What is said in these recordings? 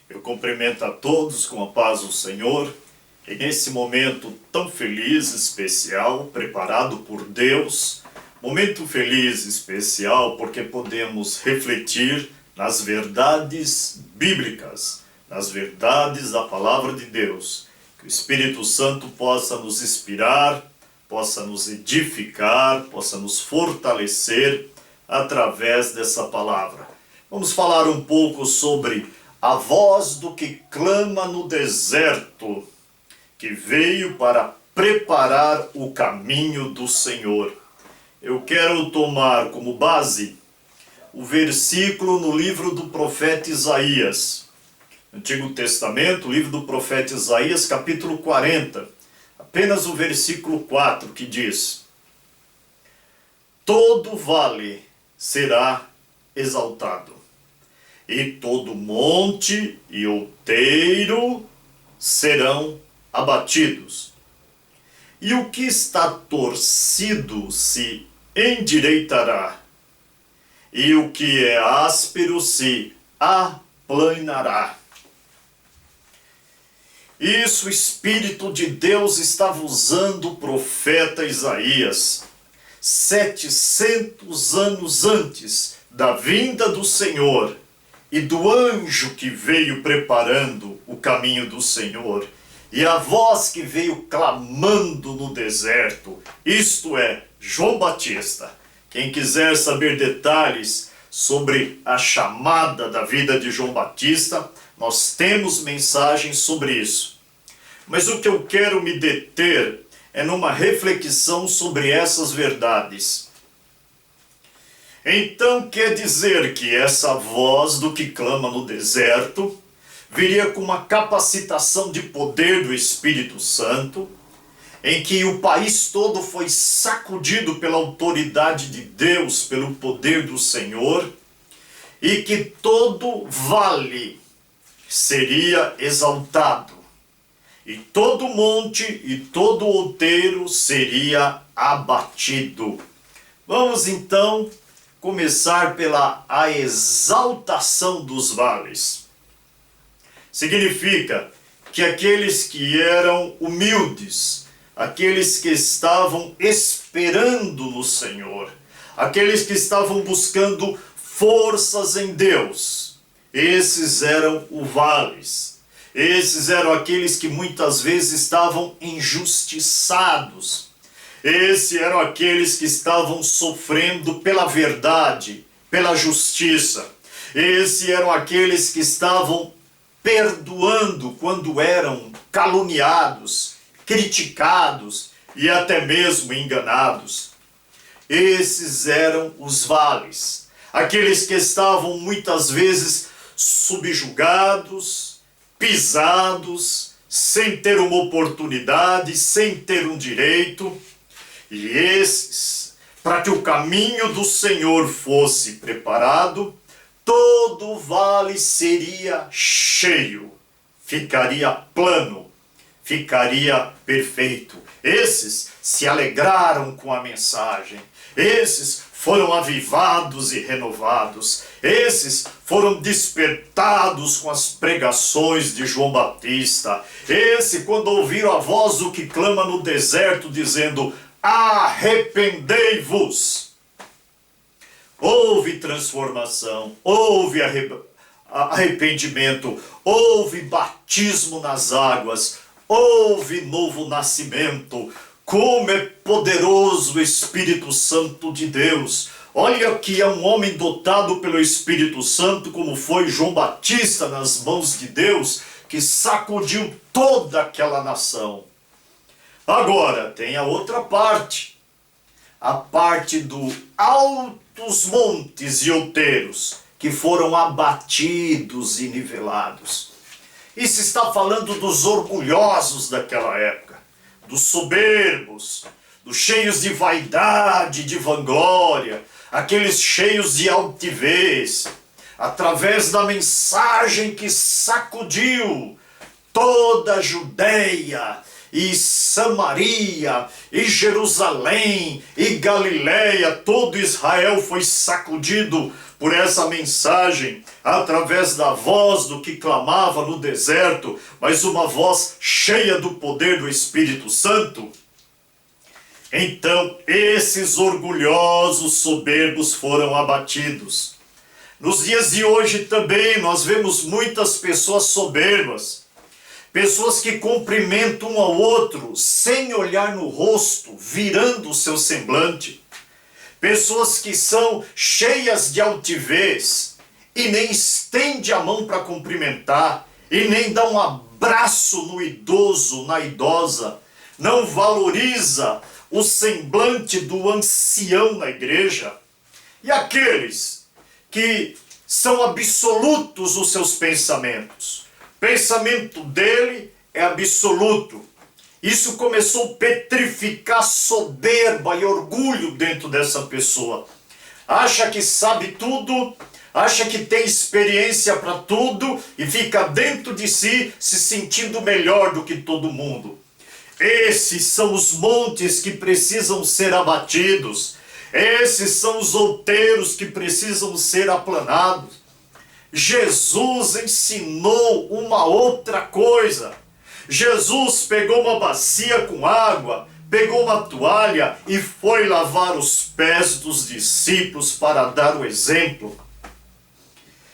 Eu cumprimento a todos com a paz do Senhor, e nesse momento tão feliz, especial, preparado por Deus, momento feliz, especial, porque podemos refletir nas verdades bíblicas, nas verdades da Palavra de Deus. Que o Espírito Santo possa nos inspirar, possa nos edificar, possa nos fortalecer através dessa palavra. Vamos falar um pouco sobre a voz do que clama no deserto, que veio para preparar o caminho do Senhor. Eu quero tomar como base o versículo no livro do profeta Isaías, Antigo Testamento, livro do profeta Isaías, capítulo 40, apenas o versículo 4, que diz: todo vale será exaltado, e todo monte e outeiro serão abatidos, e o que está torcido se endireitará, e o que é áspero se aplanará. Isso o Espírito de Deus estava usando o profeta Isaías 700 anos antes da vinda do Senhor e do anjo que veio preparando o caminho do Senhor, e a voz que veio clamando no deserto, isto é, João Batista. Quem quiser saber detalhes sobre a chamada da vida de João Batista, nós temos mensagens sobre isso. Mas o que eu quero me deter é numa reflexão sobre essas verdades. Então quer dizer que essa voz do que clama no deserto viria com uma capacitação de poder do Espírito Santo, em que o país todo foi sacudido pela autoridade de Deus, pelo poder do Senhor, e que todo vale seria exaltado, e todo monte e todo outeiro seria abatido. Vamos então começar pela a exaltação dos vales. Significa que aqueles que eram humildes, aqueles que estavam esperando no Senhor, aqueles que estavam buscando forças em Deus, esses eram os vales. Esses eram aqueles que muitas vezes estavam injustiçados. Esses eram aqueles que estavam sofrendo pela verdade, pela justiça. Esses eram aqueles que estavam perdoando quando eram caluniados, criticados e até mesmo enganados. Esses eram os vales. Aqueles que estavam muitas vezes subjugados, pisados, sem ter uma oportunidade, sem ter um direito. E esses, para que o caminho do Senhor fosse preparado, todo vale seria cheio, ficaria plano, ficaria perfeito. Esses se alegraram com a mensagem, esses foram avivados e renovados, esses foram despertados com as pregações de João Batista. Esse, quando ouviram a voz do que clama no deserto, dizendo: arrependei-vos. Houve transformação, houve arrependimento, houve batismo nas águas, houve novo nascimento. Como é poderoso o Espírito Santo de Deus! Olha que é um homem dotado pelo Espírito Santo, como foi João Batista nas mãos de Deus, que sacudiu toda aquela nação. Agora, tem a outra parte. A parte dos altos montes e outeiros, que foram abatidos e nivelados. Isso está falando dos orgulhosos daquela época, dos soberbos, dos cheios de vaidade, de vanglória, aqueles cheios de altivez, através da mensagem que sacudiu toda a Judéia e Samaria, e Jerusalém, e Galiléia, todo Israel foi sacudido por essa mensagem, através da voz do que clamava no deserto, mas uma voz cheia do poder do Espírito Santo. Então esses orgulhosos soberbos foram abatidos. Nos dias de hoje também nós vemos muitas pessoas soberbas, pessoas que cumprimentam um ao outro sem olhar no rosto, virando o seu semblante. Pessoas que são cheias de altivez e nem estende a mão para cumprimentar e nem dá um abraço no idoso, na idosa, não valoriza o semblante do ancião na igreja. E aqueles que são absolutos os seus pensamentos. O pensamento dele é absoluto. Isso começou a petrificar soberba e orgulho dentro dessa pessoa. Acha que sabe tudo, acha que tem experiência para tudo e fica dentro de si se sentindo melhor do que todo mundo. Esses são os montes que precisam ser abatidos. Esses são os outeiros que precisam ser aplanados. Jesus ensinou uma outra coisa. Jesus pegou uma bacia com água, pegou uma toalha e foi lavar os pés dos discípulos para dar o exemplo.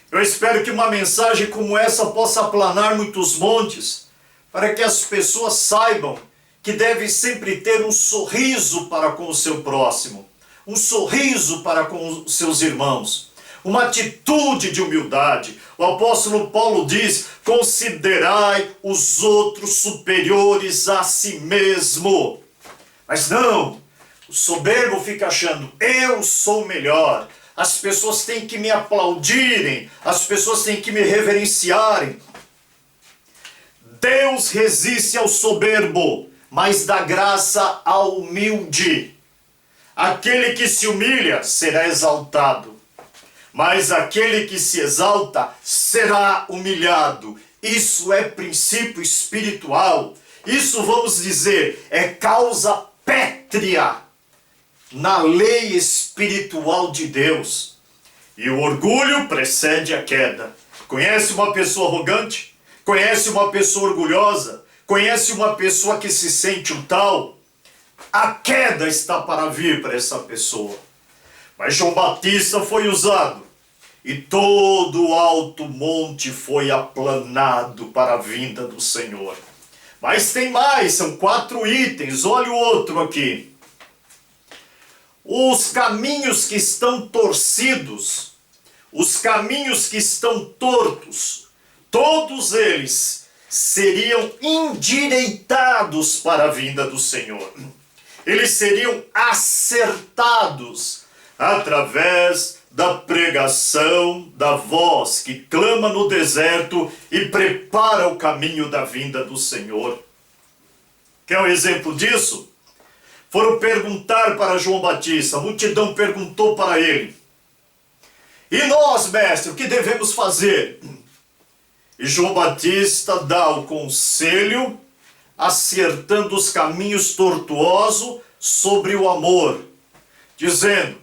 Eu espero que uma mensagem como essa possa aplanar muitos montes, para que as pessoas saibam que deve sempre ter um sorriso para com o seu próximo, um sorriso para com os seus irmãos, uma atitude de humildade. O apóstolo Paulo diz: considerai os outros superiores a si mesmo. Mas não, o soberbo fica achando: eu sou melhor, as pessoas têm que me aplaudirem, as pessoas têm que me reverenciarem. Deus resiste ao soberbo, mas dá graça ao humilde. Aquele que se humilha será exaltado, mas aquele que se exalta será humilhado. Isso é princípio espiritual. Isso, vamos dizer, é causa pétrea na lei espiritual de Deus. E o orgulho precede a queda. Conhece uma pessoa arrogante? Conhece uma pessoa orgulhosa? Conhece uma pessoa que se sente um tal? A queda está para vir para essa pessoa. Mas João Batista foi usado e todo o alto monte foi aplanado para a vinda do Senhor. Mas tem mais, são 4 itens. Olha o outro aqui. Os caminhos que estão torcidos, os caminhos que estão tortos, todos eles seriam endireitados para a vinda do Senhor. Eles seriam acertados através da pregação da voz que clama no deserto e prepara o caminho da vinda do Senhor. Quer um exemplo disso? Foram perguntar para João Batista, a multidão perguntou para ele: e nós, mestre, o que devemos fazer? E João Batista dá o conselho, acertando os caminhos tortuosos sobre o amor, dizendo: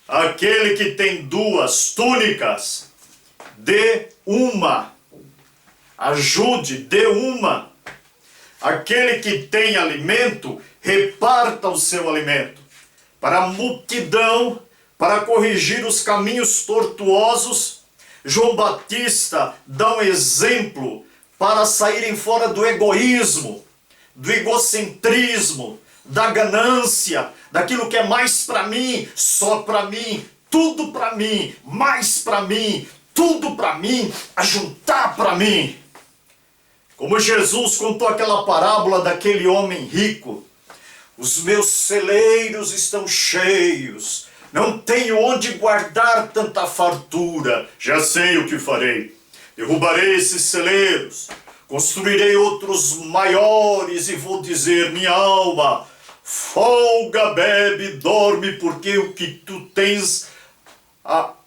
aquele que tem 2 túnicas, dê uma, ajude, dê uma. Aquele que tem alimento, reparta o seu alimento. Para a multidão, para corrigir os caminhos tortuosos, João Batista dá um exemplo para saírem fora do egoísmo, do egocentrismo, da ganância, daquilo que é mais para mim, só para mim, tudo para mim, mais para mim, tudo para mim, ajuntar para mim. Como Jesus contou aquela parábola daquele homem rico: os meus celeiros estão cheios, não tenho onde guardar tanta fartura, já sei o que farei. Derrubarei esses celeiros, construirei outros maiores e vou dizer: minha alma, folga, bebe, dorme, porque o que tu tens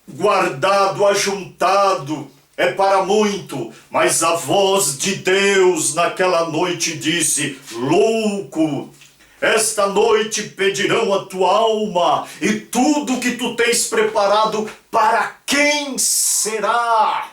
guardado, ajuntado, é para muito, mas a voz de Deus naquela noite disse: louco, esta noite pedirão a tua alma, e tudo que tu tens preparado, para quem será?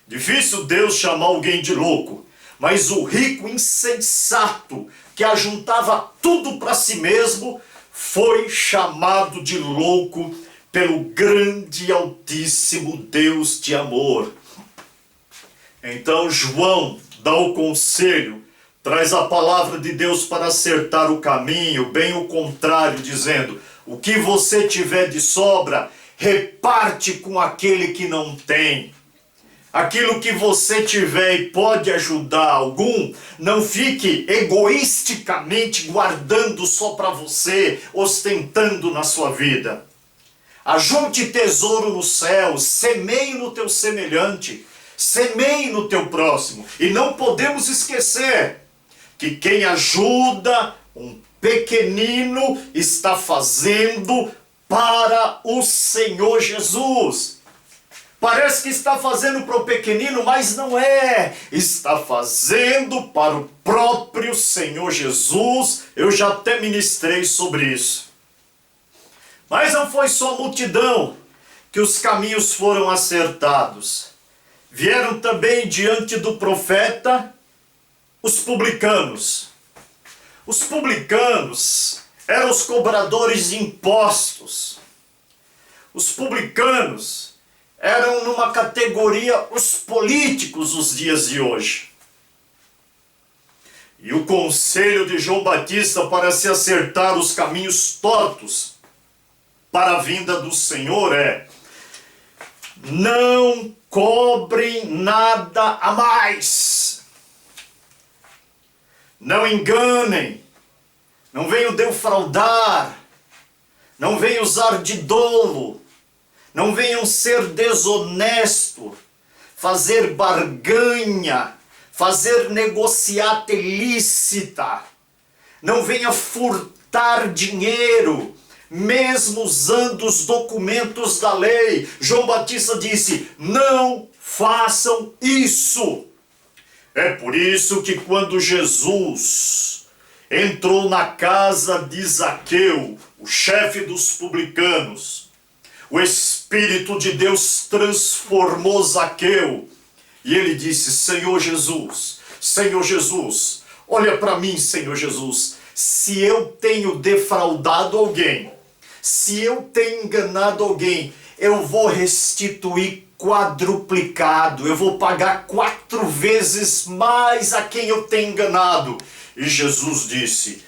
Difícil Deus chamar alguém de louco, mas o rico insensato, que ajuntava tudo para si mesmo, foi chamado de louco pelo grande e altíssimo Deus de amor. Então João dá o conselho, traz a palavra de Deus para acertar o caminho, bem o contrário, dizendo: o que você tiver de sobra, reparte com aquele que não tem. Aquilo que você tiver e pode ajudar algum, não fique egoisticamente guardando só para você, ostentando na sua vida. Ajunte tesouro no céu, semeie no teu semelhante, semeie no teu próximo. E não podemos esquecer que quem ajuda um pequenino está fazendo para o Senhor Jesus. Parece que está fazendo para o pequenino, mas não é. Está fazendo para o próprio Senhor Jesus. Eu já até ministrei sobre isso. Mas não foi só a multidão que os caminhos foram acertados. Vieram também diante do profeta os publicanos. Os publicanos eram os cobradores de impostos. Os publicanos eram numa categoria os políticos dos dias de hoje. E o conselho de João Batista para se acertar os caminhos tortos para a vinda do Senhor é: não cobrem nada a mais. Não enganem. Não venham defraudar. Não venham usar de dolo. Não venham ser desonesto, fazer barganha, fazer negociata ilícita. Não venha furtar dinheiro, mesmo usando os documentos da lei. João Batista disse: não façam isso. É por isso que quando Jesus entrou na casa de Zaqueu, o chefe dos publicanos, o Espírito de Deus transformou Zaqueu. E ele disse: Senhor Jesus, olha para mim, Senhor Jesus. Se eu tenho defraudado alguém, se eu tenho enganado alguém, eu vou restituir quadruplicado. Eu vou pagar 4 vezes mais a quem eu tenho enganado. E Jesus disse: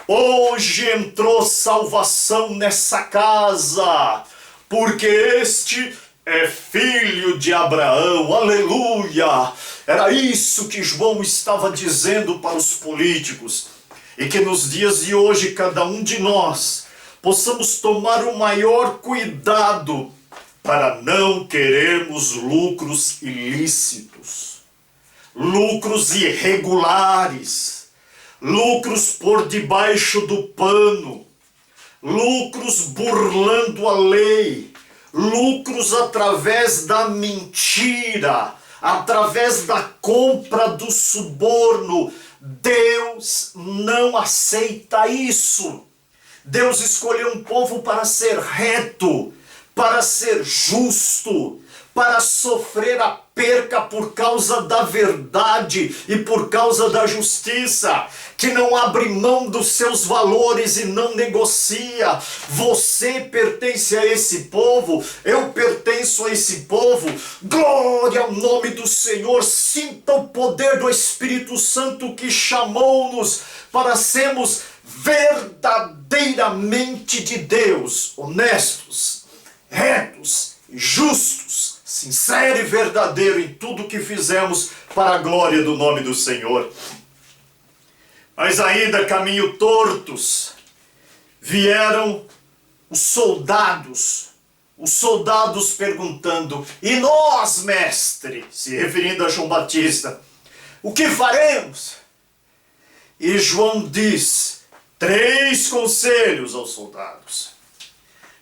hoje entrou salvação nessa casa, porque este é filho de Abraão. Aleluia! Era isso que João estava dizendo para os políticos. E que nos dias de hoje, cada um de nós possamos tomar o maior cuidado para não querermos lucros ilícitos, lucros irregulares, lucros por debaixo do pano, lucros burlando a lei, lucros através da mentira, através da compra do suborno. Deus não aceita isso. Deus escolheu um povo para ser reto, para ser justo, para sofrer a perca por causa da verdade e por causa da justiça, que não abre mão dos seus valores e não negocia. Você pertence a esse povo, eu pertenço a esse povo. Glória ao nome do Senhor. Sinta o poder do Espírito Santo que chamou-nos para sermos verdadeiramente de Deus, honestos, retos, justos, sincero e verdadeiro em tudo que fizemos para a glória do nome do Senhor. Mas ainda caminho tortos, vieram os soldados perguntando: e nós, mestre, se referindo a João Batista, o que faremos? E João diz 3 conselhos aos soldados: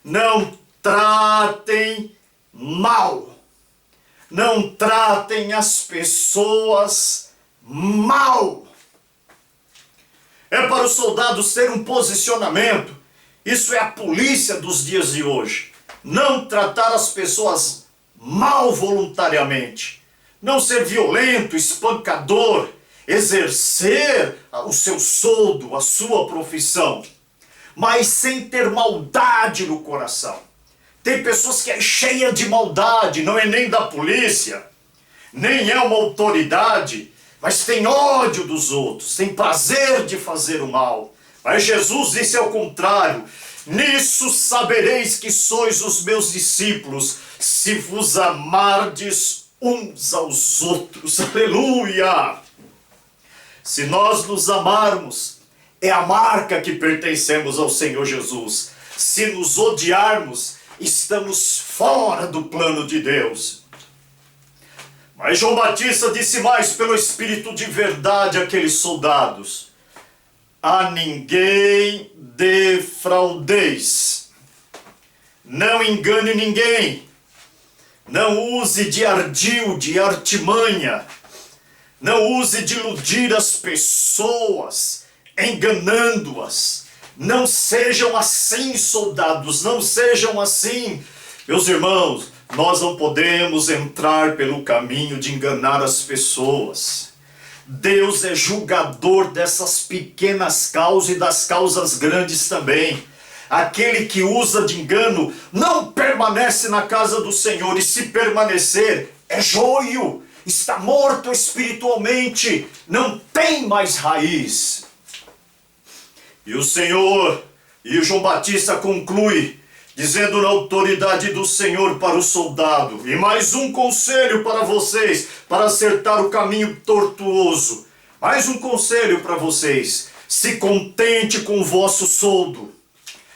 não tratem mal, Não tratem as pessoas mal. É para os soldados ter um posicionamento. Isso é a polícia dos dias de hoje. Não tratar as pessoas mal voluntariamente. Não ser violento, espancador. Exercer o seu soldo, a sua profissão. Mas sem ter maldade no coração. Tem pessoas que é cheia de maldade, não é nem da polícia, nem é uma autoridade, mas tem ódio dos outros, tem prazer de fazer o mal. Mas Jesus disse ao contrário: nisso sabereis que sois os meus discípulos, se vos amardes uns aos outros. Aleluia! Se nós nos amarmos, é a marca que pertencemos ao Senhor Jesus. Se nos odiarmos, estamos fora do plano de Deus. Mas João Batista disse mais pelo Espírito de verdade àqueles soldados: a ninguém defraudeis. Não engane ninguém. Não use de ardil, de artimanha. Não use de iludir as pessoas, enganando-as. Não sejam assim, soldados, não sejam assim. Meus irmãos, nós não podemos entrar pelo caminho de enganar as pessoas. Deus é julgador dessas pequenas causas e das causas grandes também. Aquele que usa de engano não permanece na casa do Senhor, e se permanecer, é joio, está morto espiritualmente, não tem mais raiz. E o Senhor, e o João Batista conclui, dizendo na autoridade do Senhor para o soldado: e mais um conselho para vocês, para acertar o caminho tortuoso. Mais um conselho para vocês: se contente com o vosso soldo.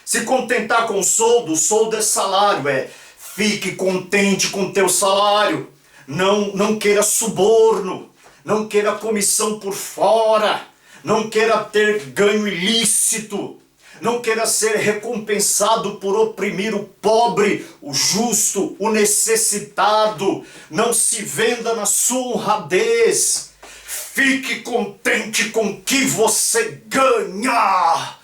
Se contentar com o soldo é salário, fique contente com o teu salário. Não queira suborno, não queira comissão por fora. Não queira ter ganho ilícito, não queira ser recompensado por oprimir o pobre, o justo, o necessitado. Não se venda na sua honradez. Fique contente com o que você ganha.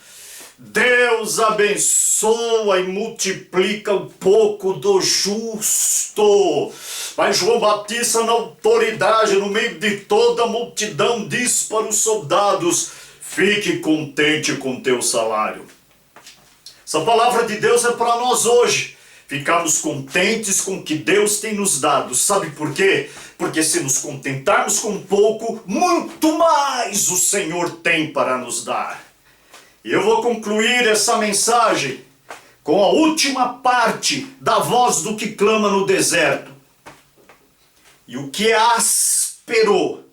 Deus abençoa e multiplica o pouco do justo. Mas João Batista, na autoridade, no meio de toda a multidão, diz para os soldados: fique contente com teu salário. Essa palavra de Deus é para nós hoje. Ficarmos contentes com o que Deus tem nos dado. Sabe por quê? Porque se nos contentarmos com pouco, muito mais o Senhor tem para nos dar. E eu vou concluir essa mensagem com a última parte da voz do que clama no deserto. E o que é áspero,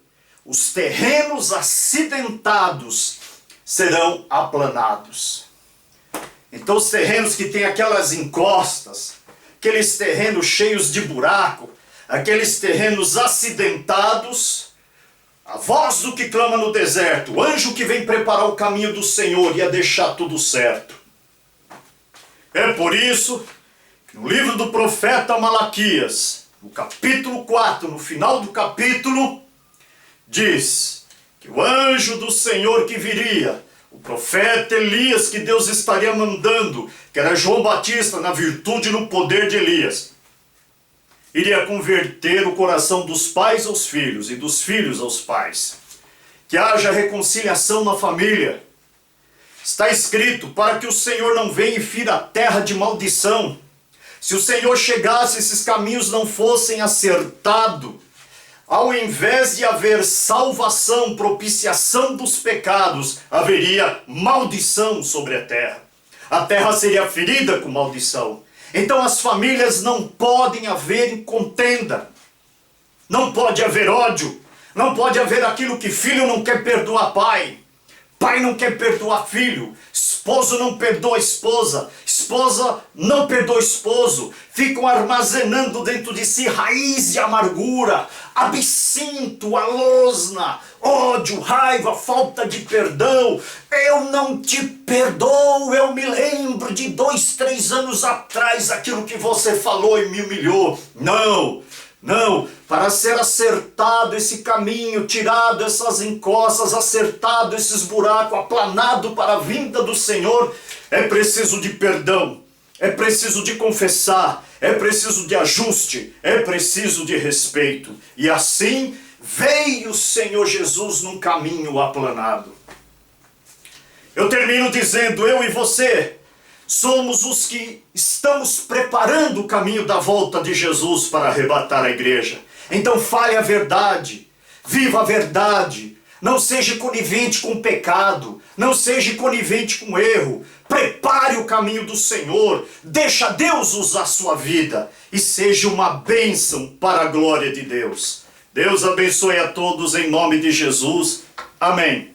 os terrenos acidentados serão aplanados. Então os terrenos que têm aquelas encostas, aqueles terrenos cheios de buraco, aqueles terrenos acidentados, a voz do que clama no deserto, o anjo que vem preparar o caminho do Senhor e a deixar tudo certo. É por isso que no livro do profeta Malaquias, no capítulo 4, no final do capítulo, diz que o anjo do Senhor que viria, o profeta Elias que Deus estaria mandando, que era João Batista na virtude e no poder de Elias, iria converter o coração dos pais aos filhos e dos filhos aos pais. Que haja reconciliação na família. Está escrito: para que o Senhor não venha e fira a terra de maldição. Se o Senhor chegasse, esses caminhos não fossem acertados, ao invés de haver salvação, propiciação dos pecados, haveria maldição sobre a terra. A terra seria ferida com maldição. Então as famílias não podem haver contenda, não pode haver ódio, não pode haver aquilo que filho não quer perdoar pai, pai não quer perdoar filho, esposo não perdoa esposa, esposa não perdoa esposo, ficam armazenando dentro de si raiz de amargura, absinto, alosna, ódio, raiva, falta de perdão. Eu não te perdoo, eu me lembro de 2, 3 anos atrás aquilo que você falou e me humilhou. Não, Não, para ser acertado esse caminho, tirado essas encostas, acertado esses buracos, aplanado para a vinda do Senhor, é preciso de perdão, é preciso de confessar, é preciso de ajuste, é preciso de respeito. E assim veio o Senhor Jesus num caminho aplanado. Eu termino dizendo, eu e você somos os que estamos preparando o caminho da volta de Jesus para arrebatar a igreja. Então fale a verdade, viva a verdade, não seja conivente com o pecado, não seja conivente com o erro, prepare o caminho do Senhor, deixa Deus usar a sua vida e seja uma bênção para a glória de Deus. Deus abençoe a todos em nome de Jesus. Amém.